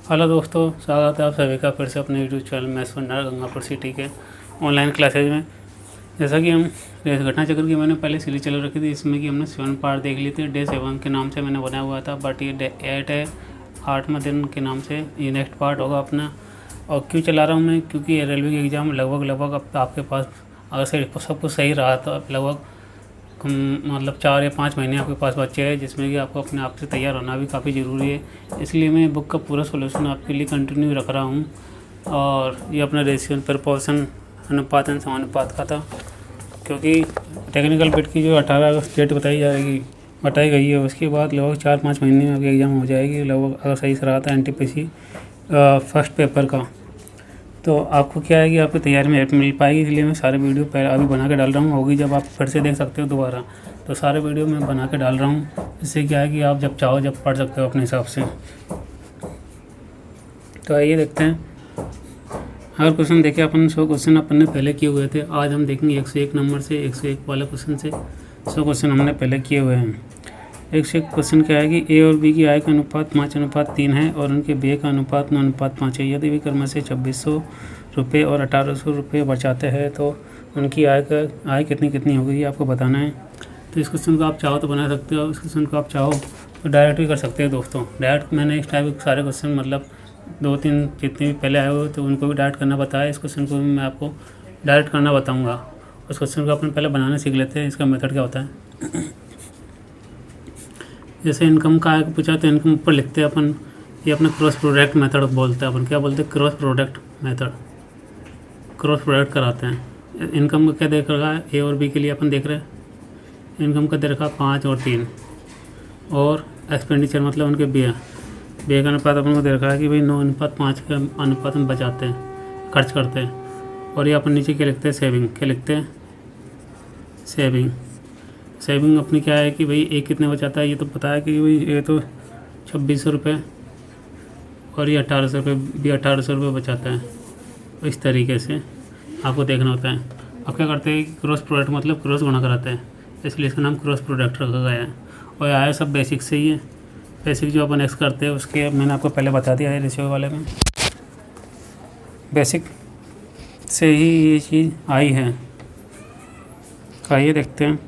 Hello दोस्तों, स्वागत है आप सभी का फिर से अपने यूट्यूब चैनल मैथ्स भंडार गंगापुर सिटी के ऑनलाइन क्लासेज में। जैसा कि हम रेस घटना चक्र की मैंने पहले सीरीज चला रखी थी, इसमें कि हमने 7 पार्ट देख लिए थे। डे 7 के नाम से मैंने बनाया हुआ था, बट ये डे 8 है, 8वां दिन के नाम से ये नेक्स्ट पार्ट होगा अपना। और क्यों चला रहा हूँ मैं, क्योंकि ये रेलवे के एग्ज़ाम लगभग अब आपके पास अगर सब कुछ सही रहा तो लगभग मतलब 4 या 5 महीने आपके पास बच्चे हैं, जिसमें कि आपको अपने आप से तैयार होना भी काफ़ी ज़रूरी है। इसलिए मैं बुक का पूरा सॉल्यूशन आपके लिए कंटिन्यू रख रहा हूँ। और ये अपना रेशियो प्रपोर्शन अनुपात एंड समानुपात का था, क्योंकि टेक्निकल बिट की जो 18 अगस्त डेट बताई गई है, उसके बाद लगभग 4-5 महीने में आपकी एग्ज़ाम हो जाएगी लगभग, अगर सही से रहा था NTPC फर्स्ट पेपर का। तो आपको क्या है कि आपकी तैयारी में हेल्प मिल पाएगी। इसलिए मैं सारे वीडियो पहले अभी बना के डाल रहा हूँ, होगी जब आप फिर से देख सकते हो दोबारा। तो सारे वीडियो मैं बना के डाल रहा हूँ, इससे क्या है कि आप जब चाहो जब पढ़ सकते हो अपने हिसाब से। तो आइए देखते हैं। अगर क्वेश्चन देखें अपन 100 क्वेश्चन अपन ने पहले किए हुए थे, आज हम देखेंगे 101 नंबर से 101 वाले क्वेश्चन से 100 क्वेश्चन हमने पहले किए हुए हैं। 101 क्वेश्चन क्या है कि ए और बी की आय का अनुपात 5:3 है और उनके व्यय का अनुपात 9:5 है। यदि विक्रम से 2600 रुपये और 1800 रुपये बचाते हैं तो उनकी आय कितनी होगी, ये आपको बताना है। तो इस क्वेश्चन को आप चाहो तो बना सकते हो, इस क्वेश्चन को आप चाहो तो डायरेक्ट भी कर सकते हो दोस्तों। डायरेक्ट मैंने इस टाइप के सारे क्वेश्चन मतलब 2-3 जितने भी पहले आए हुए तो उनको भी डायरेक्ट करना बताया। इस क्वेश्चन को भी मैं आपको डायरेक्ट करना बताऊँगा। उस क्वेश्चन को अपन पहले बनाना सीख लेते हैं, इसका मेथड क्या होता है। जैसे इनकम का आय पूछा तो इनकम ऊपर लिखते हैं अपन, ये अपना क्रॉस प्रोडक्ट मेथड बोलते हैं अपन। क्या बोलते हैं? Cross product method. Cross product कराते हैं। इनकम का क्या देख रखा है ए और बी के लिए अपन देख रहे हैं। इनकम का दे रखा 5 और 3, और एक्सपेंडिचर मतलब उनके व्यय का अनुपात अपन को दे रखा है कि भाई 9:5 के अनुपात में बचाते हैं, खर्च करते हैं। और ये अपन नीचे क्या लिखते हैं? सेविंग। क्या लिखते हैं? सेविंग अपनी क्या है कि भाई एक कितने बचाता है, ये तो पता है कि भाई ये तो 2600 रुपये और ये 1800 रुपये, भी 1800 रुपये बचाता है। तो इस तरीके से आपको देखना होता है। अब क्या करते हैं कि क्रॉस प्रोडक्ट मतलब क्रॉस गुणा कराते हैं, इसलिए इसका नाम क्रॉस प्रोडक्ट रखा गया है। और आया सब बेसिक से ही है। बेसिक जो अपन एक्स करते हैं उसके मैंने आपको पहले बता दिया है रेशियो वाले में। बेसिक से ही ये चीज़ आई है। तो आइए देखते हैं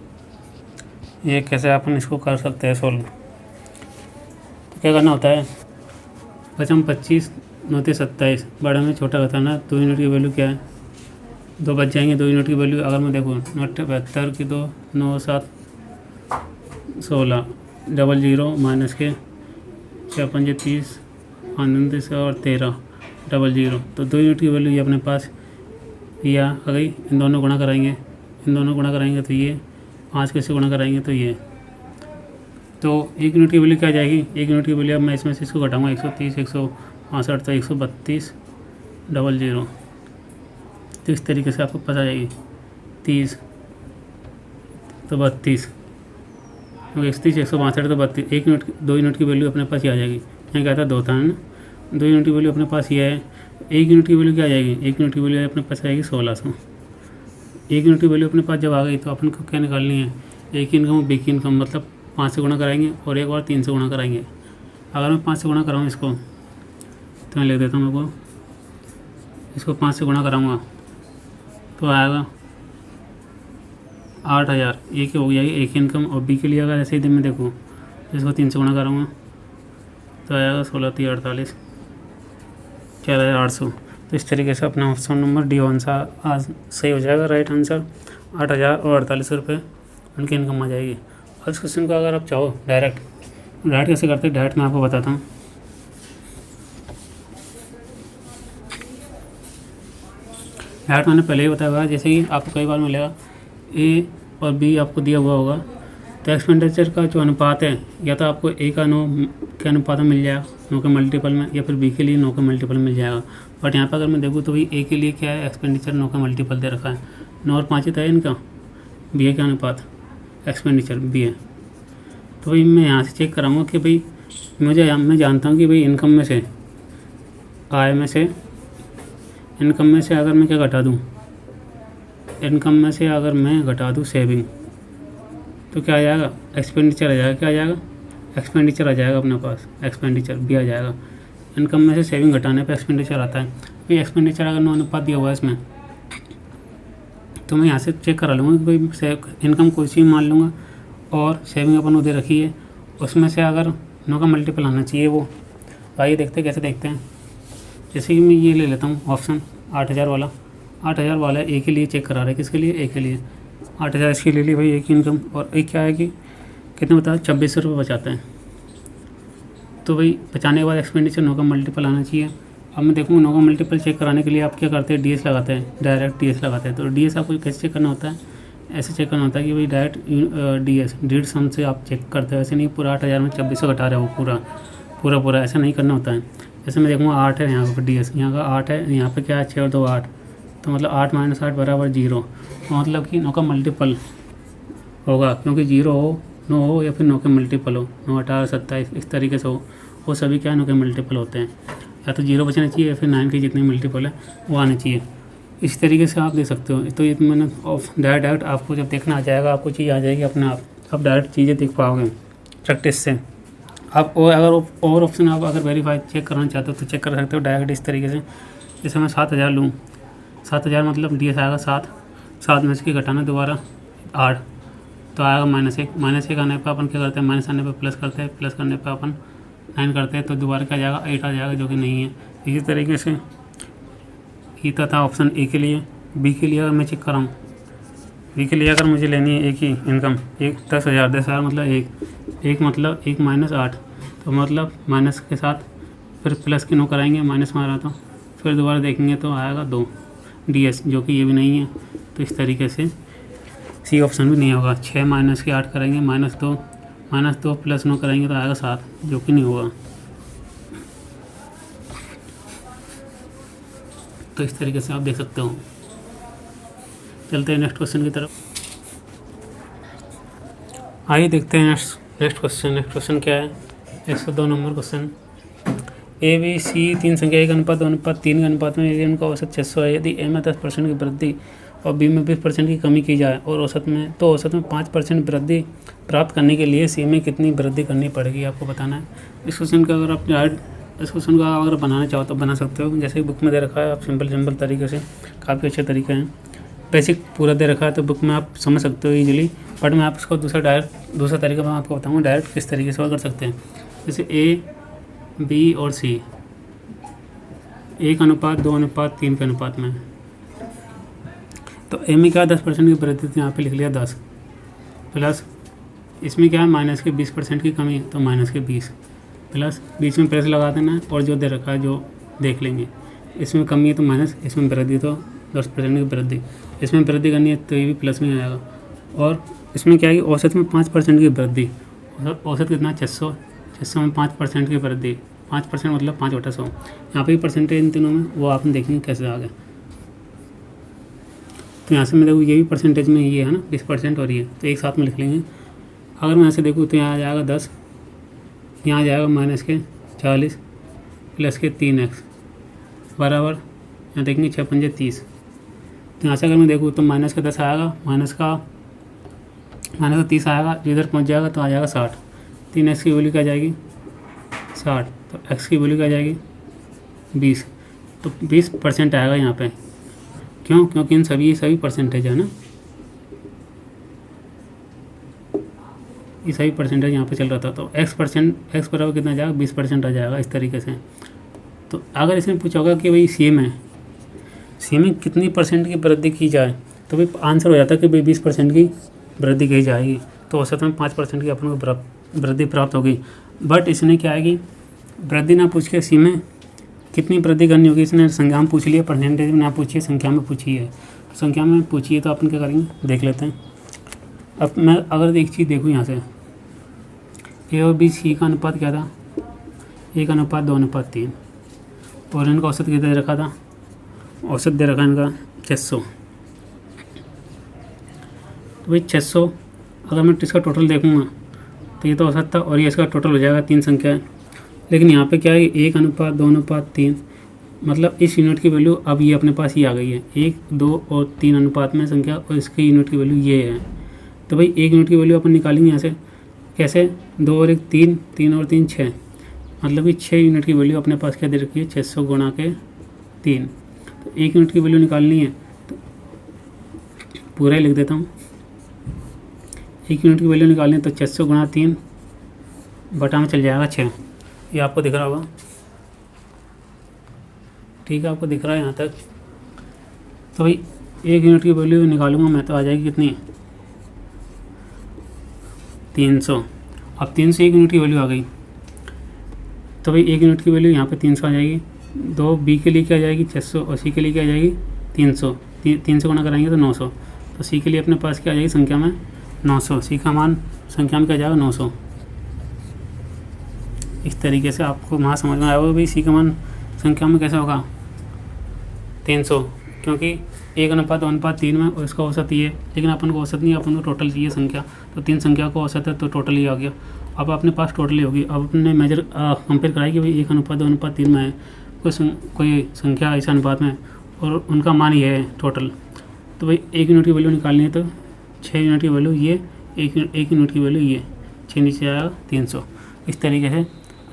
ये कैसे अपन इसको कर सकते हैं सोल्व। तो क्या करना होता है? 25 9 27, बड़ा में छोटा बताना। 2 यूनिट की वैल्यू क्या है? 2 बच जाएंगे। 2 यूनिट की वैल्यू अगर मैं देखूँ 72 की 2 9 7 16 00 माइनस के 6 5 30 29 और 13 00। तो 2 यूनिट की वैल्यू ये अपने पास ये आ गई। इन दोनों गुणा कराएंगे तो ये 5 कैसे गुणा कराएंगे तो ये। तो 1 यूनिट की वैल्यू क्या आ जाएगी? 1 यूनिट की वैल्यू अब मैं इसमें से इसको घटाऊँगा 130 165 तो 132 00। तो इस तरीके से आपको पता जाएगी 30 तो 32, 130 162 तो 32। 2 यूनिट की वैल्यू अपने पास ये आ जाएगी। यहाँ क्या था? 2 था ना। 2 यूनिट की वैल्यू अपने पास ये है। 1 यूनिट की वैल्यू क्या आ जाएगी? 1 यूनिट की वैल्यू अपने पास आएगी 1600। 1 यूनिट की वैल्यू अपने पास जब आ गई तो अपन को क्या निकालनी है? ए की इनकम और बी की इनकम, मतलब 5 से गुणा कराएंगे और एक और 3 से गुणा कराएंगे। अगर मैं 5 से गुणा कराऊँ इसको तो मैं लिख देता हूँ, मेरे को इसको 5 से गुणा कराऊँगा तो आएगा 8000। ए की हो जाएगी ए की इनकम, और बी के लिए अगर ऐसे ही दिन में देखूँ तो इसको 3 से गुणा कराऊँगा तो आएगा 16 3 48 4800। तो इस तरीके से अपना ऑप्शन नंबर डी आंसर आज सही हो जाएगा। राइट आंसर 8000 और 4800 रुपये उनकी इनकम आ जाएगी। और इस क्वेश्चन को अगर आप चाहो डायरेक्ट कैसे करते हैं, डायरेक्ट मैं आपको बताता हूँ। डायरेक्ट मैंने पहले ही बताया हुआ है। जैसे कि आपको कई बार मिलेगा ए और बी आपको दिया हुआ होगा, तो एक्सपेंडिचर का जो अनुपात है या तो आपको ए का 9 के अनुपात में मिल जाएगा, 9 के मल्टीपल में, या फिर बी के लिए 9 के मल्टीपल में मिल जाएगा। बट यहाँ पर अगर मैं देखूँ तो भाई ए के लिए क्या है? एक्सपेंडिचर 9 का मल्टीपल दे रखा है। 9 और 5 ही था इनका बी ए का अनुपात, एक्सपेंडिचर बी ए। तो भाई मैं यहाँ से चेक कराऊँगा कि भाई मैं जानता हूँ कि भाई इनकम में से अगर मैं क्या घटा दूँ, इनकम में से अगर मैं घटा दूँ सेविंग, तो क्या आ जाएगा? एक्सपेंडिचर आ जाएगा। क्या आ जाएगा? एक्सपेंडिचर आ जाएगा अपने पास, एक्सपेंडिचर भी आ जाएगा। इनकम में से सेविंग घटाने पर एक्सपेंडिचर आता है। भाई एक्सपेंडिचर अगर 9 अनुपात दिया हुआ है इसमें, तो मैं यहाँ से चेक करा लूँगा कि भाई इनकम कोई सी मान लूँगा और सेविंग अपन उधर रखी है, उसमें से अगर 9 का मल्टीपल आना चाहिए वो। आइए देखते हैं कैसे देखते हैं। जैसे कि मैं ये ले लेता हूँ ऑप्शन 8000 वाला। 8000 वाला एक ही लिए चेक करा रहा है, किसके लिए? एक के लिए। 8000 इसकी ले ली भाई, एक ही इनकम। और एक क्या है कि कितने बताया? 2600 रुपये बचाता है। तो भाई बचाने के बाद एक्सपेंडिचर 9 का मल्टीपल आना चाहिए। अब मैं देखूँ 9 का मल्टीपल चेक कराने के लिए आप क्या करते हैं? डीएस लगाते हैं, डायरेक्ट डीएस लगाते हैं। तो डीएस आपको कैसे चेक करना होता है? ऐसे चेक करना होता है कि भाई डायरेक्ट डीएस डीड सम से आप चेक करते हो। ऐसे नहीं पूरा 8000 में 2600 घटा रहे हो पूरा ऐसा नहीं करना होता है। जैसे मैं देखूँगा 8 है यहाँ पर डीएस, यहाँ का 8 है, यहाँ पे क्या है 6 और 2 8, तो मतलब 8 - 8 बराबर 0। तो मतलब कि 9 का मल्टीपल होगा, क्योंकि 0 हो, 9 हो या फिर 9 के मल्टीपल हो, 9 18 27 इस तरीके से हो, वो सभी क्या 9 के मल्टीपल होते हैं। या तो 0 बचना चाहिए या फिर 9 के जितने मल्टीपल है वो आने चाहिए। इस तरीके से आप दे सकते हो। तो ये मैंने डायरेक्ट आपको जब देखना आ जाएगा, आपको चीज़ आ जाएगी अपने आप डायरेक्ट चीज़ें देख पाओगे प्रैक्टिस से। आप अगर और ऑप्शन आप अगर वेरीफाई चेक करना चाहते हो तो चेक कर सकते हो डायरेक्ट इस तरीके से। जैसे मैं 7000 लूँ, 7000 मतलब डी एस आएगा 7 में से घटाना दोबारा 8, तो आएगा -1 आने पर अपन क्या करते हैं? माइनस आने पर प्लस करते हैं, प्लस करने पर अपन 9 करते हैं, तो दोबारा क्या जाएगा? 8 आ जाएगा, जो कि नहीं है। इसी तरीके से ये था ऑप्शन ए के लिए। बी के लिए अगर मैं चेक कराऊँ, बी के लिए अगर मुझे लेनी है एक ही इनकम, 10,000 मतलब एक मतलब 1 - 8, तो मतलब माइनस के साथ फिर प्लस के 9 कराएंगे, माइनस मारा तो फिर दोबारा देखेंगे तो आएगा 2 डीएस, जो कि ये भी नहीं है। तो इस तरीके से सी ऑप्शन भी नहीं होगा। 6 - 8 करेंगे, -2 प्लस 9 करेंगे तो आएगा 7, जो कि नहीं होगा। तो इस तरीके से आप देख सकते हो। चलते हैं नेक्स्ट क्वेश्चन की तरफ। आइए देखते हैं नेक्स्ट क्वेश्चन क्या है? 102 number question. A B C 3 संख्या 1 अनुपात 2 अनुपात 3 के अनुपात में यदि उनका औसत 600 है, यदि ए में 10% की वृद्धि और बी में 20% की कमी की जाए और औसत में 5% वृद्धि प्राप्त करने के लिए सी में कितनी वृद्धि करनी पड़ेगी, आपको बताना है। इस क्वेश्चन का अगर आप इस क्वेश्चन का अगर बनाना चाहो तो बना सकते हो। जैसे बुक में दे रखा है, आप सिंपल तरीके से, काफ़ी अच्छे तरीके हैं। बेसिक पूरा दे रखा है तो बुक में आप समझ सकते हो ईजिली। बट मैं आप इसको दूसरा तरीका मैं आपको बताऊँगा डायरेक्ट किस तरीके से कर सकते हैं। जैसे ए बी और सी 1 अनुपात 2 अनुपात 3 के अनुपात में, तो ए में क्या 10% की वृद्धि थी, यहाँ पे लिख लिया 10, प्लस इसमें क्या है माइनस के 20% की कमी, तो माइनस के 20, प्लस बीच में प्लस लगा देना और जो दे रखा है जो देख लेंगे। इसमें कमी है तो माइनस, इसमें वृद्धि तो 10% की वृद्धि, इसमें वृद्धि करनी है तो ये भी प्लस में आएगा। और इसमें क्या है कि औसत में 5% की वृद्धि, औसत कितना 600 में 5% की वृद्धि, 5% मतलब 5/100। यहाँ पे परसेंटेज इन तीनों में वो आपने देखेंगे कैसे आ गए। तो यहाँ से मैं देखूँ ये भी परसेंटेज में ये है ना 20% और ये, तो एक साथ में लिख लेंगे। अगर मैं यहाँ से देखूँ तो यहाँ आ जाएगा 10, यहाँ आ जाएगा माइनस के 40 प्लस के 3x बराबर, यहाँ देखेंगे 6 पंजे 30। तो यहाँ से अगर मैं देखूँ तो माइनस का 10 आएगा, माइनस का 30 आएगा, इधर पहुँच जाएगा तो आ जाएगा 60। 3x की वैल्यू क्या आ जाएगी 60, तो x की वैल्यू क्या आ जाएगी 20, तो 20% आएगा यहाँ पे। क्यों? क्योंकि इन सभी परसेंटेज है ना, ये सभी परसेंटेज यहाँ पे चल रहा था। तो x बराबर कितना आ जाएगा 20% आ जाएगा इस तरीके से। तो अगर इसमें पूछा होगा कि भाई सी में कितनी परसेंट की वृद्धि की जाए, तो भाई आंसर हो जाता है कि भाई 20% की वृद्धि की जाएगी, तो औसत में 5% की अपन को वृद्धि प्राप्त होगी। बट इसने क्या है कि वृद्धि ना पूछ के सी में कितनी वृद्धि करनी होगी, इसने संख्या में पूछ लिया, परसेंटेज में ना पूछिए, संख्या में पूछी है। संख्या में पूछिए तो अपन क्या करेंगे देख लेते हैं। अब मैं अगर एक चीज़ देखूँ यहाँ से, ए और बी सी का अनुपात क्या था 1 अनुपात 2 अनुपात 3, और इनका औसत कितना दे रखा था, औसत दे रखा इनका 600। तो भाई 600 अगर मैं इसका टोटल देखूँगा तो ये तो औसत था और ये इसका टोटल हो जाएगा 3 संख्या है। लेकिन यहाँ पे क्या है 1 अनुपात 2 अनुपात 3, मतलब इस यूनिट की वैल्यू अब ये अपने पास ही आ गई है, 1 2 और 3 अनुपात में संख्या, और इसकी यूनिट की वैल्यू ये है। तो भाई 1 यूनिट की वैल्यू अपन निकालेंगे यहाँ से कैसे, 2 और 1 3, 3 और 3 6, मतलब कि 6 यूनिट की वैल्यू अपने पास क्या दे रखी है, 600 गुणा के 3। तो 1 यूनिट की वैल्यू निकालनी है तो पूरा ही लिख देता हूँ। 1 यूनिट की वैल्यू निकालनी है तो 600 गुणा 3 बटा में चल जाएगा 6। ये आपको दिख रहा होगा, ठीक है, आपको दिख रहा है यहाँ तक। तो भाई 1 यूनिट की वैल्यू निकालूंगा मैं तो आ जाएगी कितनी, 300। अब 300 1 यूनिट की वैल्यू आ गई, तो भाई 1 यूनिट की वैल्यू यहाँ पे 300 आ जाएगी। 2 बी के लिए क्या आ जाएगी 600 और सी के लिए क्या आ जाएगी 300। 300 गुणा कराएंगे तो 900। तो सी के लिए अपने पास क्या आ जाएगी संख्या में 900। सी का मान संख्या में क्या आ जाएगा 900। इस तरीके से आपको वहाँ समझ में आया होगा भाई सी का मान संख्या में कैसे होगा 300, क्योंकि 1:3 में और इसका औसत ये, लेकिन अपन को औसत नहीं, अपन को टोटल चाहिए संख्या। तो 3 संख्या को औसत है तो टोटल ही आ गया। अब अपने पास टोटल ही होगी। अब अपने मेजर कंपेयर कराई कि भाई 1:2:3 में है कोई संख्या इस अनुपात में और उनका मान ये है टोटल। तो भाई 1 यूनिट की वैल्यू निकालनी है तो 6 यूनिट की वैल्यू ये, 1 यूनिट की वैल्यू ये, 6 नीचे आएगा 300। इस तरीके से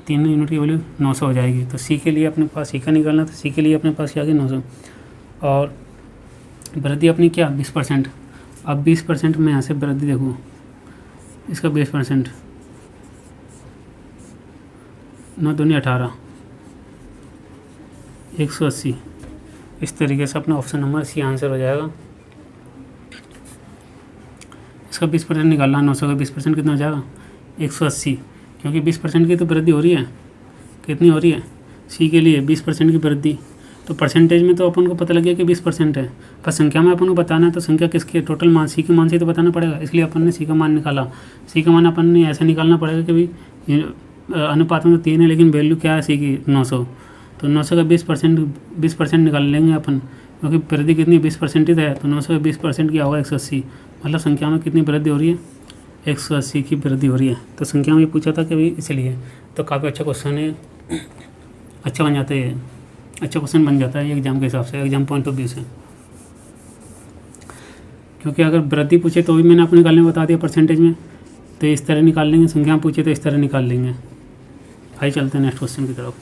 3 यूनिट की वैल्यू 900 हो जाएगी। तो सी के लिए अपने पास सी का निकालना, तो सी के लिए अपने पास क्या आ गया 900। और वृद्धि अपनी क्या 20%। अब 20% में यहाँ से वृद्धि देखूँ, इसका 20%, 9 दूनी 18, 180। इस तरीके से अपना ऑप्शन नंबर सी आंसर हो जाएगा। इसका 20% निकालना, 900 का 20% कितना हो जाएगा 180, क्योंकि 20% की तो वृद्धि हो रही है। कितनी हो रही है सी के लिए 20% की वृद्धि। तो परसेंटेज में तो अपन को पता लग गया कि 20% है, पर संख्या में अपन को बताना है तो संख्या किसके टोटल मान सी के मान से तो बताना पड़ेगा। इसलिए अपन ने सी का मान निकाला। सी का मान अपन ने ऐसे निकालना पड़ेगा कि भाई अनुपात में तो 3 है लेकिन वैल्यू क्या है सी की 900। तो 900 का 20% निकाल लेंगे अपन, क्योंकि वृद्धि कितनी 20% ही है। तो 900 का 20% क्या होगा 180। मतलब संख्या में कितनी वृद्धि हो रही है 180 की वृद्धि हो रही है। तो संख्या में ये पूछा था कि भाई इसलिए तो काफ़ी अच्छा क्वेश्चन है, अच्छा बन जाता है, अच्छा क्वेश्चन बन जाता है एग्जाम के हिसाब से, एग्जाम पॉइंट ऑफ व्यू से। क्योंकि अगर वृद्धि पूछे तो भी मैंने आपको निकालने बता दिया परसेंटेज में, तो इस तरह निकाल लेंगे। संख्या में पूछे तो इस तरह निकाल लेंगे। आइए चलते हैं नेक्स्ट क्वेश्चन की तरफ।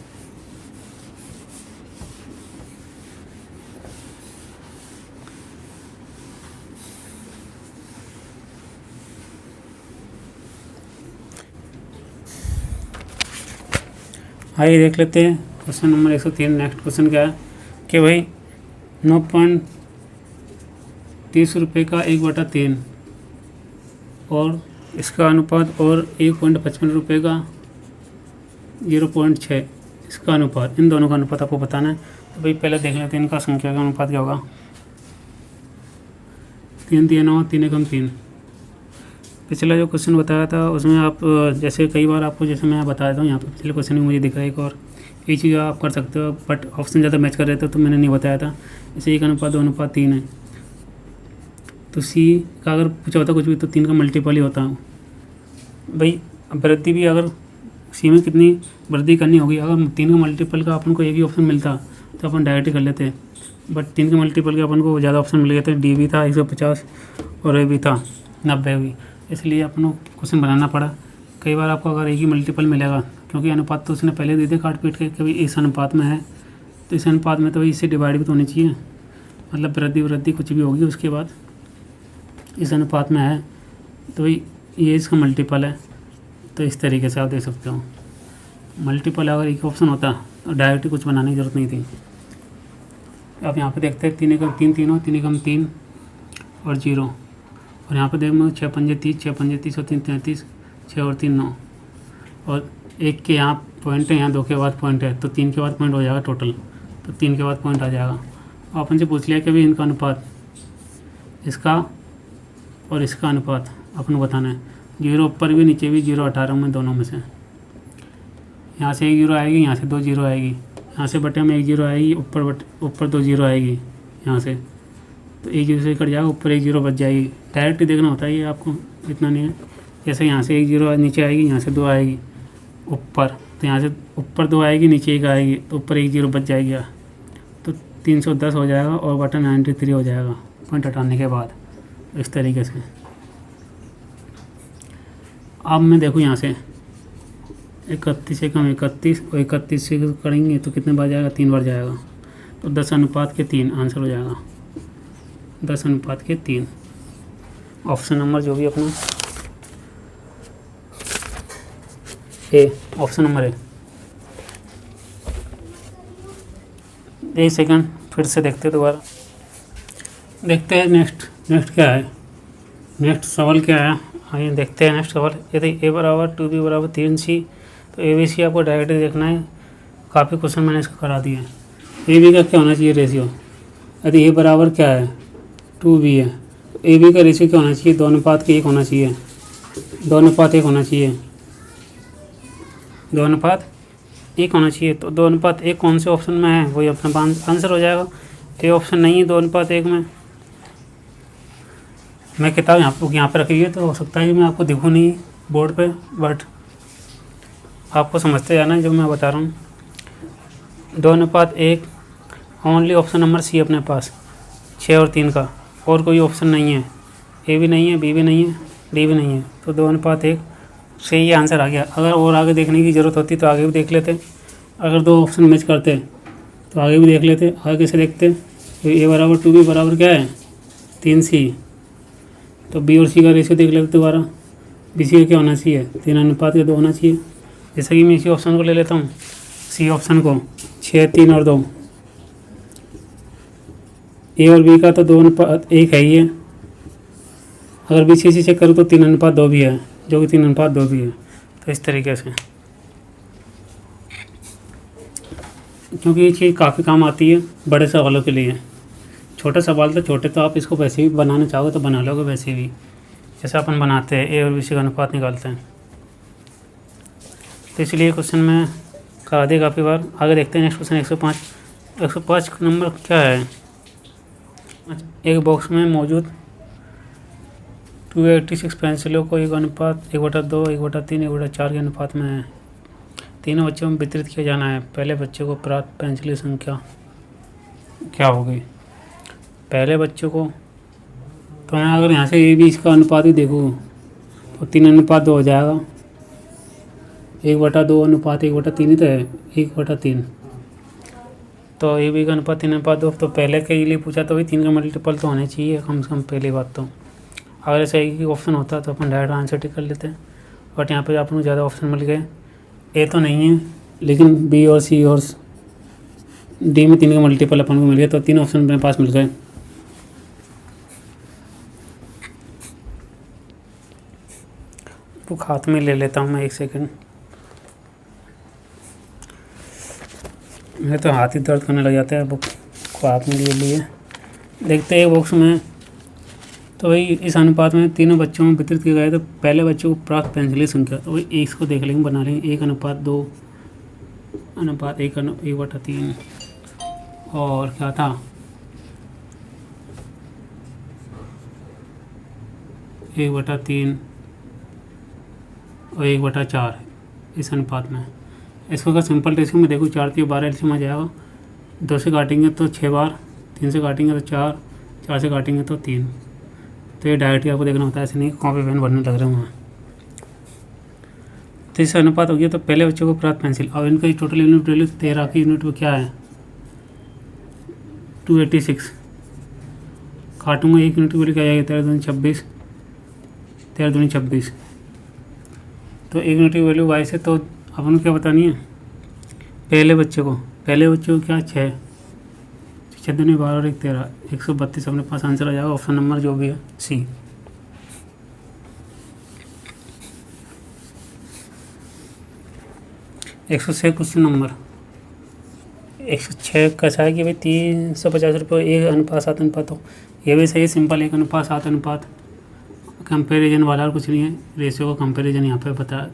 आइए देख लेते हैं क्वेश्चन नंबर 103। नेक्स्ट क्वेश्चन क्या है कि भाई 9.30 रुपये का 1/3 और इसका अनुपात और 1.55 रुपये का 0.6 इसका अनुपात, इन दोनों का अनुपात आपको बताना है। तो भाई पहले देख लेते हैं इनका संख्या का अनुपात क्या होगा। 3 3 9 3 एकम 3। पिछला जो क्वेश्चन बताया था उसमें आप जैसे कई बार आपको जैसे मैं बता देता हूँ, यहाँ पे पिछले क्वेश्चन में मुझे दिख रहा है एक और ये चीज़ आप कर सकते हो, बट ऑप्शन ज़्यादा मैच कर रहे थे तो मैंने नहीं बताया था। जैसे 1:2:3 है तो सी का अगर पूछा होता कुछ भी तो 3 का मल्टीपल ही होता। भाई वृद्धि भी अगर सी में कितनी वृद्धि करनी होगी, अगर 3 का मल्टीपल का अपन को एक ही ऑप्शन मिलता तो अपन डायरेक्ट ही कर लेते, बट 3 के मल्टीपल के अपन को ज़्यादा ऑप्शन मिल गए थे। डी भी था 150 और ए भी था 90 भी, इसलिए अपन को क्वेश्चन बनाना पड़ा। कई बार आपको अगर एक ही मल्टीपल मिलेगा, क्योंकि अनुपात तो उसने पहले दे दिया काट पीट के कि भाई इस अनुपात में है, तो इस अनुपात में तो भाई इससे डिवाइड भी तो होनी चाहिए। मतलब वृद्धि कुछ भी होगी उसके बाद इस अनुपात में है तो भाई ये इसका मल्टीपल है। तो इस तरीके से आप देख सकते हो। मल्टीपल अगर एक ऑप्शन होता तो डायरेक्ट कुछ बनाने की ज़रूरत नहीं थी। अब यहाँ पे देखते हैं 3 एकम 3 तीनों 3 एकम 3 और 0, और यहाँ पे देखो 6 पंजे 30 6 पंजे 30 और 3 33 6 और 3 9, और 1 के यहाँ पॉइंट है, यहाँ 2 के बाद पॉइंट है, तो 3 के बाद पॉइंट हो जाएगा टोटल। तो 3 के बाद पॉइंट आ जाएगा। और अपन से पूछ लिया कि भाई इनका अनुपात, इसका और इसका अनुपात अपन को बताना है। 0 ऊपर भी नीचे भी 0 18 में दोनों में से। यहाँ से 1 0 आएगी, यहाँ से 2 0 आएगी, यहाँ से बटे में 1 0 आएगी, ऊपर 2 0 आएगी यहाँ से, तो 1 0 से कट जाएगा, ऊपर 1 0 बच जाएगी। डायरेक्ट देखना होता है ये आपको, इतना नहीं है। जैसे यहाँ से 1 0 नीचे आएगी, यहाँ से 2 आएगी ऊपर, तो यहाँ से ऊपर 2 आएगी नीचे 1 आएगी, तो ऊपर 1 0 बच जाएगी, तो 310 हो जाएगा और बटन 93 हो जाएगा पॉइंट हटाने के बाद। इस तरीके से अब मैं देखूँ यहाँ से 31 से कम 31 और 31 से करेंगे तो कितने बार जाएगा, 3 बार जाएगा। तो 10:3 आंसर हो जाएगा, 10:3। ऑप्शन नंबर जो भी अपना ए, ऑप्शन नंबर ए। एक सेकंड फिर से देखते हैं दोबारा, देखते हैं नेक्स्ट क्या है, नेक्स्ट सवाल क्या है। आइए देखते हैं नेक्स्ट सवाल। यदि a बराबर 2b बराबर 3c, तो ए बी सी आपको डायरेक्टली देखना है। काफ़ी क्वेश्चन मैंने इसका करा दिया है। ए बी का क्या होना चाहिए रेशियो, यदि a बराबर क्या है 2b है, तो ए बी का रेशियो क्या होना चाहिए, 2:1 होना चाहिए, 2:1 होना चाहिए, 2:1 होना चाहिए। तो 2:1 कौन से ऑप्शन में है, वही अपना आंसर हो जाएगा। ए ऑप्शन नहीं है 2:1 में। मैं किताब यहाँ पे रखी है, तो हो सकता है कि मैं आपको दिखूँ नहीं बोर्ड पे, बट आपको समझते जाना है जो मैं बता रहा हूँ। 2:1 ओनली ऑप्शन नंबर सी अपने पास, 6 और 3 का, और कोई ऑप्शन नहीं है। ए भी नहीं है, बी भी नहीं है, डी भी नहीं है। तो 2:1 से ये आंसर आ गया। अगर और आगे देखने की ज़रूरत होती तो आगे भी देख लेते, अगर 2 ऑप्शन मैच करते तो आगे भी देख लेते। आगे से देखते तो ए बराबर 2b बराबर क्या है 3c, तो बी और सी का रेशियो देख लेते दोबारा। बी सी का क्या होना चाहिए, 3:2 होना चाहिए। जैसे कि मैं इसी ऑप्शन को ले लेता हूँ, सी ऑप्शन को, 6, 3 और 2। ए और बी का तो 2:1 है ही है। अगर बी सी चेक करूँ तो 3:2 भी है, जो कि 3:2 भी है। तो इस तरीके से, क्योंकि ये चीज़ काफ़ी काम आती है बड़े सवालों के लिए। छोटा सवाल तो छोटे, तो आप इसको वैसे भी बनाना चाहोगे तो बना लोगे वैसे भी, जैसे अपन बनाते हैं ए और बी सी का अनुपात निकालते हैं। तो इसलिए क्वेश्चन में करा दिया काफ़ी बार। आगे देखते हैं नेक्स्ट क्वेश्चन 105 नंबर क्या है। एक बॉक्स में मौजूद 286 पेंसिलों को 1:2, 1:3, 1:4 के अनुपात में है। तीनों बच्चों में वितरित किया जाना है। पहले बच्चे को प्राप्त पेंसिल की संख्या क्या होगी। पहले बच्चों को, तो मैं अगर यहाँ से ए बी इसका अनुपात ही देखूँ तो 3:2 हो जाएगा। 1:2 अनुपात 1:3 ही तो है, 1/3। तो ए बी का अनुपात 3:2। तो पहले के लिए पूछा तो भाई 3 का मल्टीपल तो होने चाहिए कम से कम, पहली बात तो। अगर ऐसा एक ही ऑप्शन होता तो अपन डायरेक्ट आंसर टिक कर लेते, बट यहाँ पे आपको ज़्यादा ऑप्शन मिल गए। ए तो नहीं है, लेकिन बी और सी और डी में 3 का मल्टीपल अपन को मिल गया, तो 3 ऑप्शन मेरे पास मिल गए। बुक हाथ में ले लेता हूँ मैं, एक सेकंड। मेरे तो हाथ ही दर्द करने लग जाता है बुक को हाथ में लिए। देखते हैं बॉक्स में, तो वही इस अनुपात में तीनों बच्चों में वितरित किया गया। तो पहले बच्चों को प्राप्त पेंसिल की संख्या, तो वही इसको देख लेंगे, बना लेंगे 1:2 अनुपात 1/3। और क्या था, 1/3 और 1/4 इस अनुपात में। इसको अगर सिंपल रेशियो में देखो, 4 3 12 एलसीएम आ जाएगा। 2 से काटेंगे तो 6 बार, 3 से काटेंगे तो 4, 4 से काटेंगे तो 3। तो ये डायरेक्ट आपको देखना होता है, ऐसे नहीं कॉपी पेन भरने लग रहे हैं। तो इससे अनुपात हो गया। तो पहले बच्चों को प्राप्त पेंसिल, और इनका टोटल यूनिट वैल्यू 13 की यूनिट में क्या है 286। काटूंगा, एक यूनिट वैल्यू क्या आएगा 13 दूनी 26, 13 दूनी 26। तो एक यूनिट की वैल्यू y से, तो अपन को क्या बतानी है पहले बच्चे को क्या 6, 6 दूनी 12 और 1 13, 132 अपने पास आंसर आ जाएगा। ऑप्शन नंबर जो भी है सी। एक 106 क्वेश्चन नंबर 106 कैसा है कि भाई 350 रुपये 1:7 हो। ये भी सही, सिंपल 1:7 कंपेरिजन वाला, और कुछ नहीं है। रेशियो का कंपेरिजन यहाँ पे बता,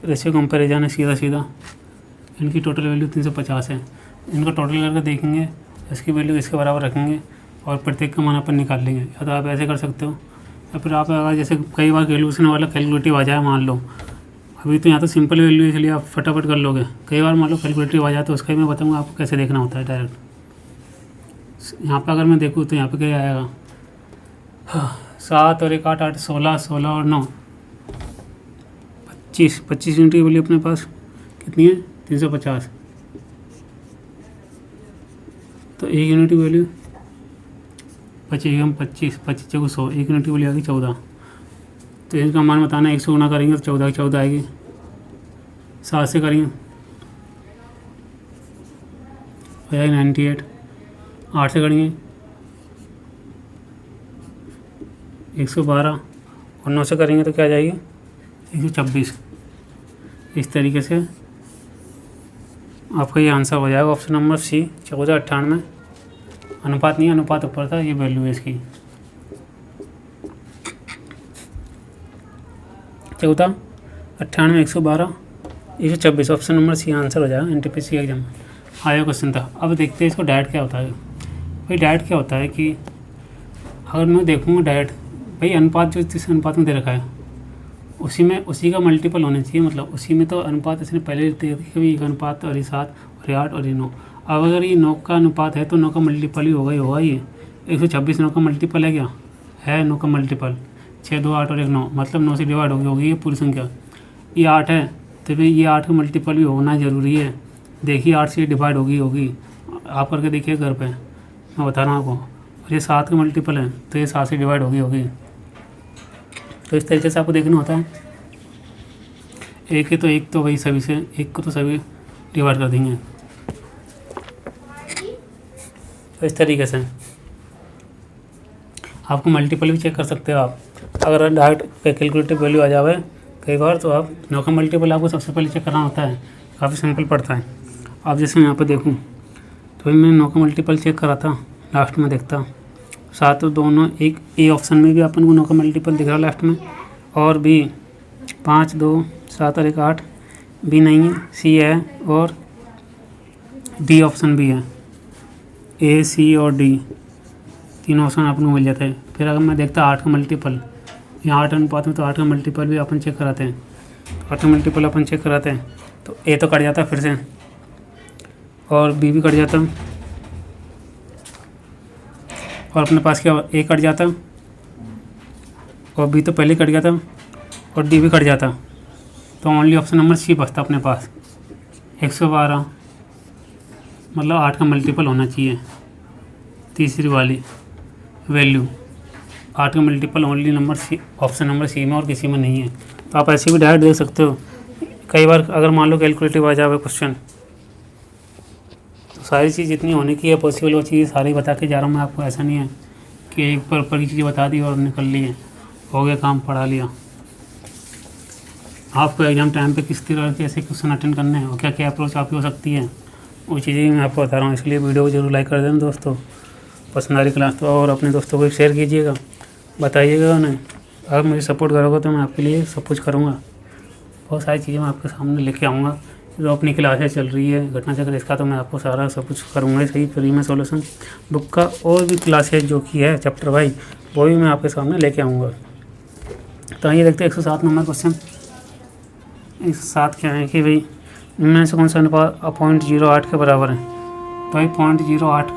रेशियो कंपेरिजन है सीधा। इनकी टोटल वैल्यू 350 है। इनका टोटल करके देखेंगे, इसकी वैल्यू इसके बराबर रखेंगे और प्रत्येक का मान अपन निकाल लेंगे। या तो आप ऐसे कर सकते हो, या फिर आप अगर जैसे कई बार कैलकुलेशन वाला कैलकुलेटिव आ जाए, मान लो अभी तो यहाँ तो सिंपल वैल्यू है, इसलिए आप फटाफट कर लोगे। कई बार मान लो कैलकुलेटिव आ जाए, तो उसका ही मैं बताऊँगा आपको कैसे देखना होता है डायरेक्ट। यहाँ पर अगर मैं देखूँ तो यहाँ पर क्या आएगा 7 और 1 8 8 16, 16 और 9 25 यूनिट की वैल्यू अपने पास कितनी है 350। तो 1 यूनिट की वैल्यू 25 25 100, 1 यूनिट की वैल्यू आएगी 14। तो इनका मान बताना, 100 गुना करेंगे तो 14 की 14 आएगी। 7 से करेंगे हो जाएगी 98। 8 से करेंगे 112 और 9 से करेंगे तो क्या आ जाएगी 126। इस तरीके से आपका ये आंसर हो जाएगा ऑप्शन नंबर सी 1498। अनुपात नहीं, अनुपात ऊपर था, ये वैल्यू है इसकी 14 98 112 126। ऑप्शन नंबर सी आंसर हो जाएगा NTPC एग्जाम में आया क्वेश्चन था। अब देखते हैं इसको डायरेक्ट क्या होता है। भाई डायरेक्ट क्या होता है कि अगर मैं देखूँगा डायरेक्ट, भाई अनुपात जो जिस अनुपात में दे रखा है उसी का मल्टीपल होना चाहिए। मतलब उसी में तो अनुपात इसने पहले दे रखी है, एक अनुपात और ये 7 और ये 8 और ये 9। अब अगर ये 9 का अनुपात है तो 9 का मल्टीपल ही होगा ये 126। 9 का मल्टीपल है क्या है 9 का मल्टीपल 6 2 8 और 1 9, मतलब 9 से डिवाइड होगी ये पूरी संख्या। ये 8 है तो भाई ये 8 का मल्टीपल भी होना ज़रूरी है। देखिए 8 से डिवाइड होगी आप करके देखिए घर पे, मैं बता रहा हूँ आपको। और ये 7 का मल्टीपल है तो ये 7 से डिवाइड होगी। तो इस तरीके से आपको देखना होता है। एक है तो एक तो वही सभी से एक को तो सभी डिवाइड कर देंगे। तो इस तरीके से आपको मल्टीपल भी चेक कर सकते हो आप। अगर डायरेक्ट कैलकुलेटिव वैल्यू आ जाए कई बार तो आप 9 का मल्टीपल आपको सबसे पहले चेक करना होता है। काफ़ी सिंपल पड़ता है। अब जैसे मैं यहाँ पर देखूँ तो मैं 9 का मल्टीपल चेक करा था, लास्ट में देखता 7 और दोनों एक ए ऑप्शन में भी अपन को 9 का मल्टीपल दिख रहा है लास्ट में, और बी 5 2 7 और 1 8, बी नहीं है, सी है और डी ऑप्शन भी है। ए सी और डी तीनों ऑप्शन अपन को मिल जाते हैं। फिर अगर मैं देखता 8 का मल्टीपल, यहाँ 8 अनुपात में तो 8 का मल्टीपल भी अपन चेक कराते हैं। 8 का मल्टीपल अपन चेक कराते हैं तो ए तो कट जाता फिर से और बी भी कट जाता और अपने पास क्या ए कट जाता और बी तो पहले कट गया था और डी भी कट जाता। तो ओनली ऑप्शन नंबर सी बचता अपने पास 112, मतलब 8 का मल्टीपल होना चाहिए। तीसरी वाली वैल्यू 8 का multiple only number C, option number C में और किसी में नहीं है। तो आप ऐसे भी डायरेक्ट देख सकते हो। कई बार अगर मान लो कैलकुलेटिव आ जाए क्वेश्चन तो सारी चीज़ जितनी होने की है पॉसिबल वो चीज़ सारी बता के जा रहा हूँ मैं आपको। ऐसा नहीं है कि एक पर की चीज़ें बता दी और निकल ली है, हो गया काम, पढ़ा लिया। आपको एग्जाम टाइम पे किस तरह के ऐसे क्वेश्चन अटेंड करने हैं और क्या क्या अप्रोच आपकी हो सकती है वो चीज़ें मैं आपको बता रहा हूँ। इसलिए वीडियो को जरूर लाइक कर देना दोस्तों, पसंद आ रही क्लास तो, और अपने दोस्तों को भी शेयर कीजिएगा, बताइएगा उन्हें। अगर मुझे सपोर्ट करोगे तो मैं आपके लिए सब कुछ करूँगा। बहुत सारी चीज़ें मैं आपके सामने लेके आऊँगा। जो अपनी क्लासें चल रही है घटना चक्र इसका, तो मैं आपको सारा सब कुछ करूँगा सही फ्री में सोल्यूशन बुक का। और भी क्लासेज जो कि है चैप्टर वाइज वो भी मैं आपके सामने लेके आऊँगा। तो आइए देखते हैं 107 नंबर क्वेश्चन। 107 क्या है कि भाई इनमें से कौन सा अनुपात 0.08 के बराबर है। तो भाई 0.08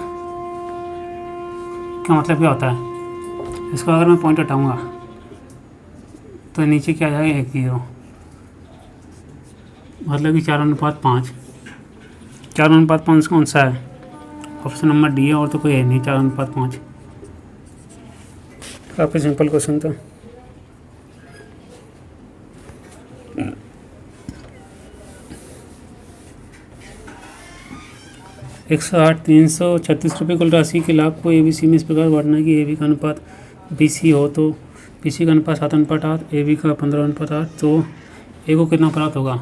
का मतलब क्या होता है, इसको अगर मैं पॉइंट हटाऊँगा तो नीचे क्या आ जाएगा 1 0, मतलब कि 4:5। 4:5 कौन सा है, ऑप्शन नंबर डी है, और तो कोई है नहीं 4:5। काफ़ी सिंपल क्वेश्चन था। ₹108 336 कुल राशि के लाभ को ABC में इस प्रकार बांटना कि AB का अनुपात BC हो तो BC का अनुपात 7:8, AB का 15:8, तो A को कितना प्राप्त होगा।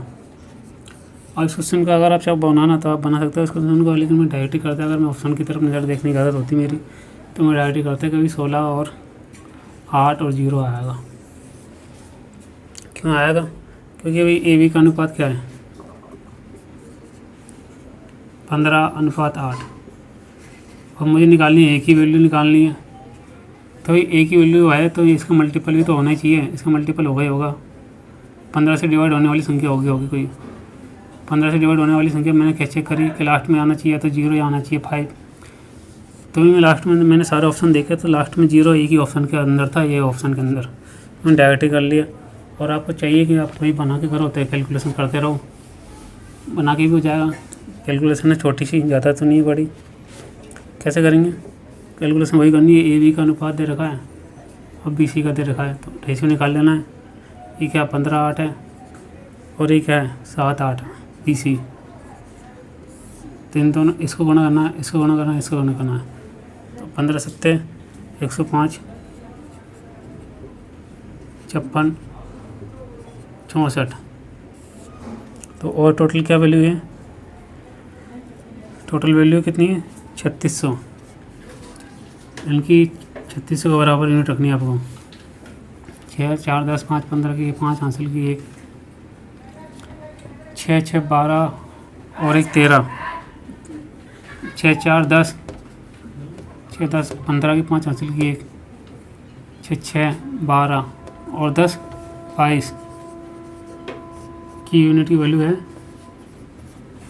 और इस क्वेश्चन का अगर आप चाहे बनाना तो आप बना सकते हो इस क्वेश्चन को, लेकिन मैं डायरेक्ट ही करता। अगर मैं ऑप्शन की तरफ नज़र देखने की आदत होती मेरी तो मैं डायरेक्ट ही करता कभी 16 और 8 और 0 आएगा। क्यों आएगा, क्योंकि अभी AB का अनुपात क्या है 15:8 और मुझे निकालनी है, एक ही वैल्यू निकालनी है। तो एक ही वैल्यू है तो इसका मल्टीपल भी तो होना ही चाहिए। इसका मल्टीपल होगा ही होगा, 15 से डिवाइड होने वाली संख्या होगी कोई। 15 से डिवाइड होने वाली संख्या मैंने क्या चेक करी कि लास्ट में आना चाहिए, तो 0 या आना चाहिए 5। तो मैं लास्ट में मैंने सारे ऑप्शन देखे तो लास्ट में 0 एक ही ऑप्शन के अंदर था, ये ऑप्शन के अंदर मैंने डायरेक्ट ही कर लिया। और आपको चाहिए कि आप वही बना के करो तो कैलकुलेशन करते रहो, बना के भी हो जाएगा। कैलकुलेशन है छोटी सी, ज़्यादा तो नहीं है, बड़ी। कैसे करेंगे कैलकुलेशन? वही करनी है, ए बी का अनुपात दे रखा है और बी सी का दे रखा है, तो रेशियो निकाल लेना है। ये क्या 15:8 है और ये क्या है 7:8 बी सी। तो इन दोनों, इसको गुणा करना है, इसको गुणा करना है, इसको गुणा करना है। तो 15 सत्ते 105, 56, 64। तो और टोटल क्या वैल्यू है? टोटल वैल्यू कितनी है? 3600। यानी कि 3600 के बराबर यूनिट रखनी है आपको। 6, 4, 10, 5, 15 की 5 हासिल की, 1, 6, 6, 12 और 1, 13। 6, 4, 10, 6, 10, 15 की 5 हासिल की, 1, 6, 6, 12 और 10, 22 की यूनिट की वैल्यू है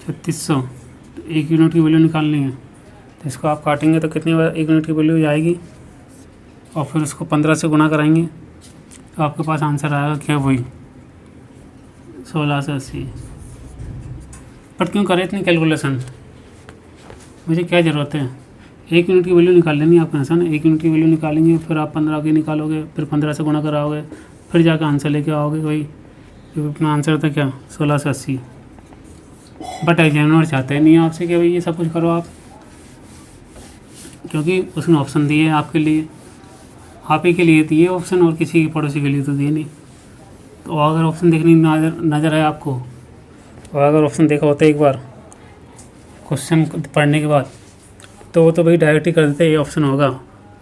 3600। तो एक यूनिट की वैल्यू निकालनी है, तो इसको आप काटेंगे तो कितनी एक यूनिट की वैल्यू आएगी, और फिर उसको 15 से गुणा कराएंगे तो आपके पास आंसर आएगा क्या? वही 1680। बट क्यों करें इतनी कैलकुलेशन? मुझे क्या ज़रूरत है? एक यूनिट की वैल्यू निकाल लेनी है आपको, आसान है। एक यूनिट की वैल्यू निकालेंगे, फिर आप 15 की निकालोगे, फिर 15 से गुणा कराओगे, फिर जाकर आंसर लेके आओगे। वही जो अपना आंसर था क्या 1680। बट एग्जामिनर चाहते नहीं है आपसे कि भाई ये सब कुछ करो आप, क्योंकि उसने ऑप्शन दिए आपके लिए, आप ही के लिए दिए ऑप्शन, और किसी के पड़ोसी के लिए तो दिए नहीं। तो अगर ऑप्शन देखने नज़र आए आपको, और अगर ऑप्शन देखा होता एक बार क्वेश्चन पढ़ने के बाद, तो वो तो भाई डायरेक्ट ही कर देते ये ऑप्शन होगा।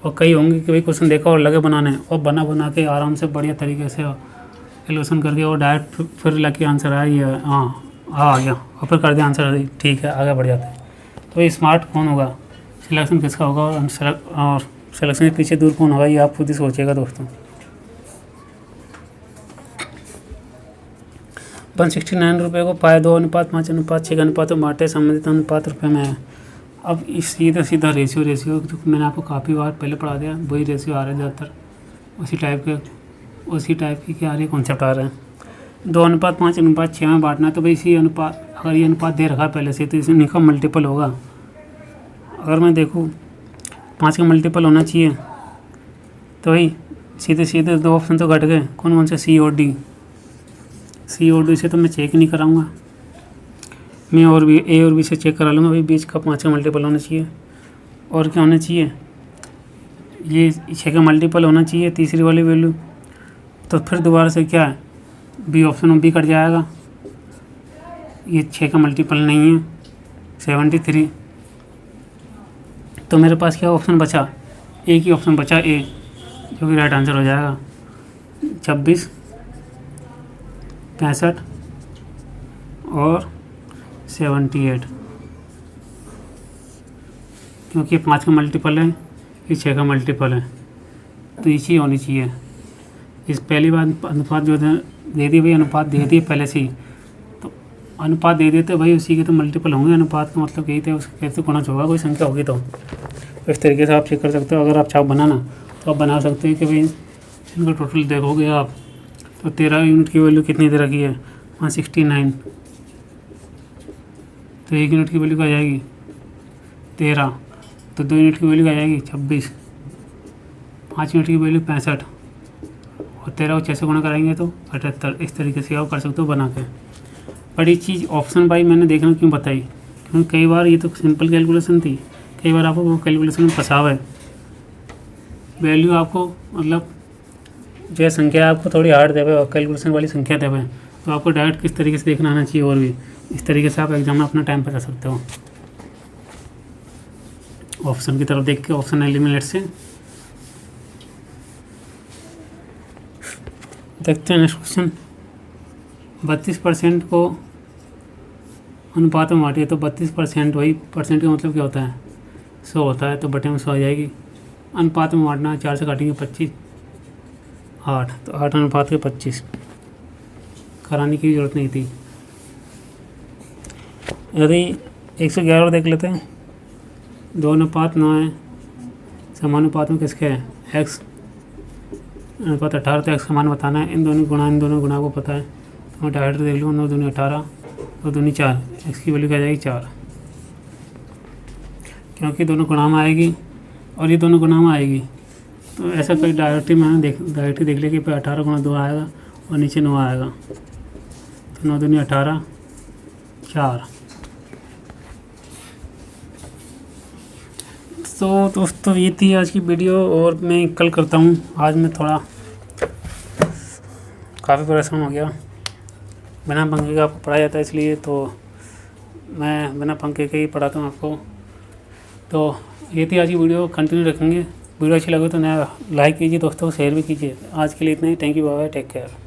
और कई होंगे कि भाई क्वेश्चन देखा और लगे बनाने, और बना के आराम से बढ़िया तरीके से कैलकुलेशन करके और डायरेक्ट फिर लगे आंसर आया, ये हाँ आ गया, और फिर कर दिया आंसर, ठीक है आगे बढ़ जाते हैं। तो ये स्मार्ट कौन होगा, सिलेक्शन किसका होगा, और सिलेक्शन के पीछे दूर कौन होगा, ये आप खुद ही सोचिएगा दोस्तों। 169 रुपये को पाए 2:5:6 का अनुपात बांटे, संबंधित अनुपात रुपये में है। अब इस सीधा रेशियो जो मैंने आपको काफ़ी बार पहले पढ़ा दिया, वही रेशियो आ रहा है ज़्यादातर, उसी टाइप की क्या आ रही है, कॉन्सेप्ट आ रहा है। 2:5:6 में बांटना है, तो भाई इसी अनुपात, अगर ये अनुपात दे रखा है पहले से, तो इसी का मल्टीपल होगा। अगर मैं देखूँ 5 का मल्टीपल होना चाहिए, तो भाई सीधे 2 ऑप्शन तो घट गए, कौन से? सी और डी से तो मैं चेक नहीं कराऊंगा, मैं और भी ए और बी से चेक करा लूँगा। भाई बीच का 5 का मल्टीपल होना चाहिए, और क्या होना चाहिए, ये 6 का मल्टीपल होना चाहिए तीसरी वाली वैल्यू। तो फिर दोबारा से क्या है, बी ऑप्शन में बी कट जाएगा, ये 6 का मल्टीपल नहीं है 73। तो मेरे पास क्या ऑप्शन बचा, एक ही ऑप्शन बचा ए, जो कि राइट आंसर हो जाएगा 26, 65 और 78, क्योंकि 5 का मल्टीपल है, ये 6 का मल्टीपल है, तो ये चीज़ होनी चाहिए। इस पहली बार अनुपात जो दे दी भाई, अनुपात दे दिए पहले से ही, तो अनुपात दे देते भाई उसी के तो मल्टीपल होंगे। अनुपात का मतलब यही थे, उसके कैसे गुणज होगा, कोई संख्या होगी तो इस तरीके से आप चेक कर सकते हो। अगर आप चाहो बनाना तो आप बना सकते हैं कि भाई इनका टोटल देखोगे आप, तो 13 यूनिट की वैल्यू कितनी दे रखी है 169, तो 1 यूनिट की वैल्यू क्या आ जाएगी 13, तो 2 यूनिट की वैल्यू क्या आ जाएगी 26, 5 यूनिट की वैल्यू 65, और 13 को 6 से गुणा कराएंगे तो 78। इस तरीके से आप कर सकते हो बना के। पर ये चीज़ ऑप्शन बाई मैंने देखना क्यों बताई, क्योंकि कई बार ये तो सिंपल कैलकुलेशन थी, कई बार आपको वो कैलकुलेशन में फंसाव है। वैल्यू आपको मतलब जो संख्या आपको थोड़ी हार्ड देवे और कैलकुलेशन वाली संख्या देवे, तो आपको डायरेक्ट किस तरीके से देखना आना चाहिए, और भी इस तरीके से आप एग्जाम में अपना टाइम बचा सकते हो। ऑप्शन की तरफ देख के ऑप्शन एलिमिनेट से देखते हैं नेक्स्ट क्वेश्चन। 32% को अनुपात में बांटिए, तो 32% वही परसेंट का मतलब क्या होता है 100 होता है, तो बटे में 100 आ जाएगी। अनुपात में बांटना है, 4 से काटेंगे 25, 8, तो 8 अनुपात के 25 कराने की ज़रूरत नहीं थी। यदि 111 देख लेते हैं, 2:9 है, समानुपात में किसके है x, अनुपात 18 तक समान बताना है। इन दोनों गुणा को पता है, तो मैं डायरेक्ट देख लूँ। 9 दूनी 18, 2 दूनी 4, इसकी वैल्यू क्या जाएगी 4, क्योंकि दोनों गुणा में आएगी और ये दोनों गुणा में आएगी। तो ऐसा कोई डायरेक्टली मैंने डायरेक्टली देख लिया कि 18 गुणा 2 आएगा और नीचे 9 आएगा। तो 9 दूनी 18, 4। तो दोस्तों ये थी आज की वीडियो, और मैं कल करता हूँ। आज मैं थोड़ा काफ़ी परेशान हो गया, बिना पंखे का आपको पढ़ाया जाता है, इसलिए तो मैं बिना पंखे के ही पढ़ाता हूँ आपको। तो ये थी आज की वीडियो, कंटिन्यू रखेंगे। वीडियो अच्छी लगे तो नया लाइक कीजिए, दोस्तों को शेयर भी कीजिए। आज के लिए इतना ही। Thank you, bye bye, take care.